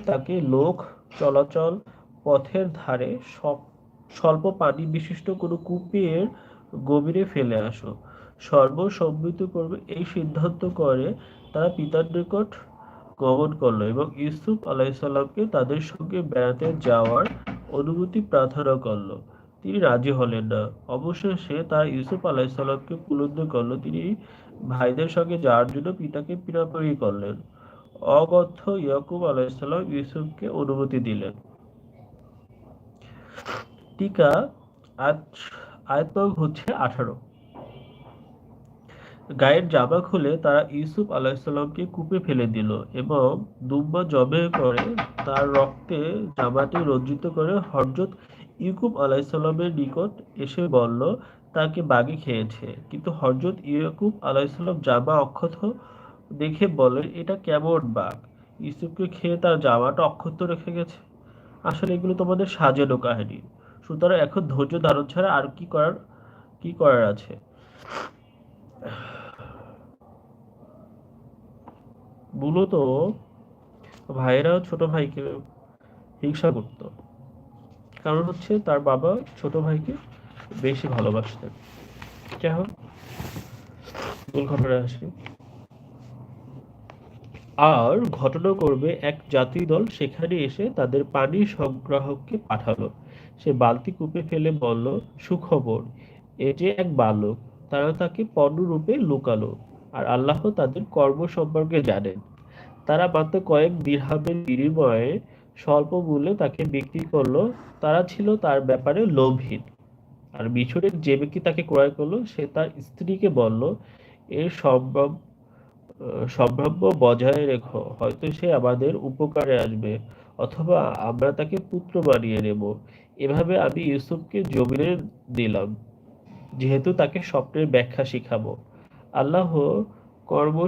তাকে লোক চলাচল পথের ধারে স্বল্প পানি বিশিষ্ট কোনো কূপের গভীরে ফেলে আসো। সর্বসম্মতিক্রমে এই সিদ্ধান্ত করে তারা পিতার নিকট গমন করলো এবং ইউসুফ আলাইসাল্লামকে তাদের সঙ্গে বেড়াতে যাওয়ার অনুমতি প্রার্থনা করলো। তিনি রাজি হলেন না। অবশেষে তারা ইউসুফ আলাইসাল্লামকে কুলুঙ্গ করলো। তিনি ভাইদের সঙ্গে যাওয়ার জন্য পিতাকে পীড়াপিড়ি করলেন। অগত্য ইয়াকুব আলাইসাল্লাম ইউসুফকে অনুমতি দিলেন। টিকা আয়াত নং হচ্ছে 18। গায়ের জামা খুলে তারা ইউসুফ আলাইসাল্লামকে কূপে ফেলে দিল এবং দুম্বা জবে করে তার রক্তে জামাটি রঞ্জিত করে হযরত ইয়াকুব আলাইসাল্লামের নিকট এসে বলল, তাকে বাঘে খেয়েছে। কিন্তু হযরত ইয়াকুব আলাইসাল্লাম জামা অক্ষত দেখে বলেন, এটা কেমন বাঘ? ইউসুফকে খেয়ে তার জামাটা অক্ষত রেখে গেছে। আসলে এগুলো তোমাদের সাজানো কাহিনী। সুতরাং এখন ধৈর্য ধারণ ছাড়া আর কি করার আছে? মূলত ভাইয়েরা ছোট ভাইকে হিংসা করত। কারণ হচ্ছে তার বাবা ছোট ভাইকে বেশি ভালোবাসতেন। যাই হোক, মূল ঘটনায় আসি। আর ঘটনা করবে এক যাত্রী দল সেখানে এসে তাদের পানি সংগ্রাহককে পাঠালো। সে বালতি কূপে ফেলে বলল, সুখবর, এ যে এক বালক। তারা তাকে পণ্যরূপে লুকালো, আর আল্লাহ তাদের কর্ম সম্পর্কে জানেন। তারা মাত্র কয়েক দিরহামের বিনিময়ে স্বল্প মূল্যে তাকে বিক্রি করলো। তারা ছিল তার ব্যাপারে লোভহীন। আর মিশরের যে ব্যক্তি তাকে ক্রয় করলো সে তার স্ত্রীকে বলল, এর সম্ভাব্য বজায় রেখো, হয়তো সে আমাদের উপকারে আসবে, অথবা আমরা তাকে পুত্র বানিয়ে নেব। এভাবে আমি ইউসুফকে জমিনে দিলাম, যেহেতু তাকে স্বপ্নের ব্যাখ্যা শিখাবো। আল্লাহ কর্ম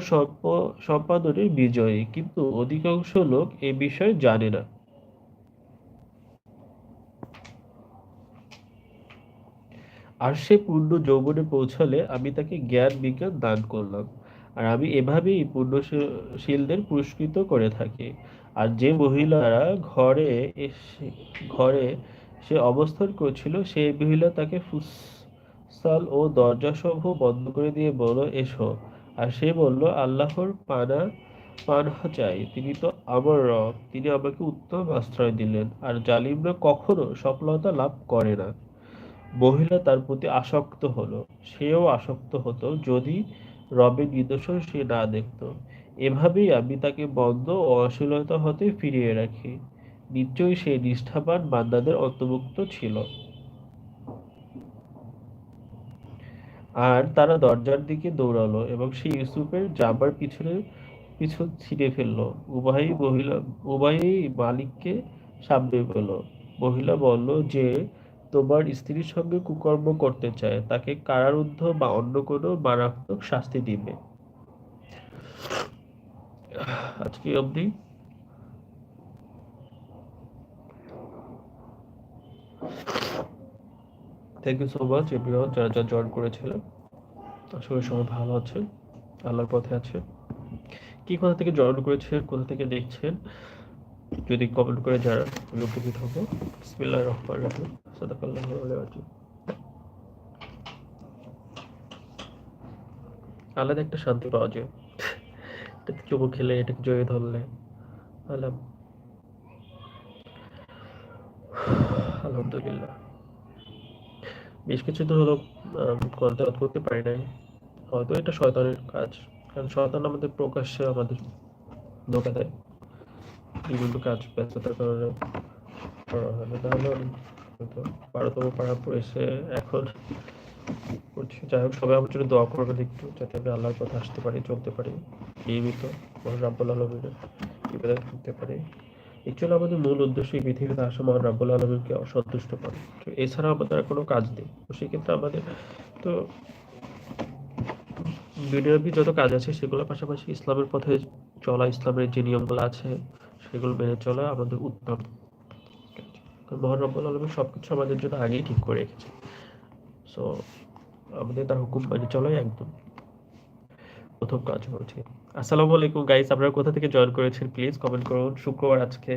সম্পাদনে বিজয়ী, কিন্তু অধিকাংশ লোক এ বিষয়ে জানে না। আর সে পূর্ণ যৌবনে পৌঁছালে আমি তাকে জ্ঞান বিজ্ঞান দান করলাম। আর আমি এভাবেই পুণ্যশীলদের পুরস্কৃত করে থাকি। আর যে মহিলারা ঘরে সে অবস্থান করছিল, সেই মহিলা তাকে ফুৎসাল ও দরজাসমূহ বন্ধ করে দিয়ে বলল, এসো। আর সে বলল, আল্লাহর পানাহ চাই, তিনি তো আমার রব, তিনি আমাকে উত্তম আশ্রয় দিলেন। আর জালিমরা কখনো সফলতা লাভ করে না। মহিলা তার প্রতি আসক্ত হলো, সেও আসক্ত হতো যদি রবের নিদর্শন সে না দেখত। এভাবেই আমি তাকে বন্ধ ও অশ্লীলতা হতে ফিরিয়ে রাখি। নিশ্চয়ই সে নিষ্ঠাবান বান্দাদের অন্তর্ভুক্ত ছিল। আর তারা দরজার দিকে দৌড়ালো এবং সে ইউসুফের জামার পিছন ছিঁড়ে ফেললো। উভয়ই মালিককে সামনে পেল। মহিলা বলল যে তোমার স্ত্রীর সঙ্গে কুকর্ম করতে চায়, তাকে কারারুদ্ধ বা অন্য কোনো মারাত্মক শাস্তি দিবে। আজকে অবধি। Thank you so much everyone, যারা যারা জয়েন করেছিলেন। আসলে সবাই ভালো আছেন, আল্লাহর পথে আছে। কি কোথা থেকে জয়েন করেছেন, কোথা থেকে দেখছেন, যদি কমেন্ট করে যারা, আমি উপকৃত হবো। বিসমিল্লাহির রহমানির রহিম। সাদাকাল্লাহু আলাইহি। আলাদা একটা শান্তি পাওয়া যায় এটাতে, চুমু খেলে, এটাকে জড়িয়ে ধরলে। আলাম আলহামদুলিল্লাহ। বেশ কিছু তো হলো কন্ট্যাক্ট করতে পারি নাই। হয়তো এটা শয়তানের কাজ, কারণ শয়তান আমাদের প্রকাশ্যে আমাদের ধোঁকা দেয় বিভিন্ন কাজ ব্যস্ততার কারণে করা হয় না। তাহলে আমি হয়তো 12তম পাড়া পড়েছে এখন করছি। যাই হোক, সবাই আমার জন্য দোয়া করবেন একটু, যাতে আমি আল্লাহর পথে আসতে পারি, চলতে পারি নিয়মিত, মহান রাব্বুল আলামিনের ইবাদত করতে পারি। অ্যাকচুয়ালি আমাদের মূল উদ্দেশ্য এই পৃথিবীতে আসা মহান রাব্বুল আলামিনকে সন্তুষ্ট করা। তো এছাড়া আমাদের আর কোনো কাজ নেই। তো সেক্ষেত্রে আমাদের তো দুনিয়াবী যত কাজ আছে সেগুলোর পাশাপাশি ইসলামের পথে চলা, ইসলামের যে নিয়মগুলো আছে সেগুলো মেনে চলা আমাদের উত্তম কাজ। কারণ মহান রাব্বুল আলামিন সবকিছু আমাদের জন্য আগেই ঠিক করে রেখেছে। সো আমাদের তার হুকুম মেনে চলাই একদম প্রথম কাজ হচ্ছে। আসসালামু আলাইকুম গাইস, আপনারা কোথা থেকে জয়েন করেছেন প্লিজ কমেন্ট করুন। শুক্রবার আজকে।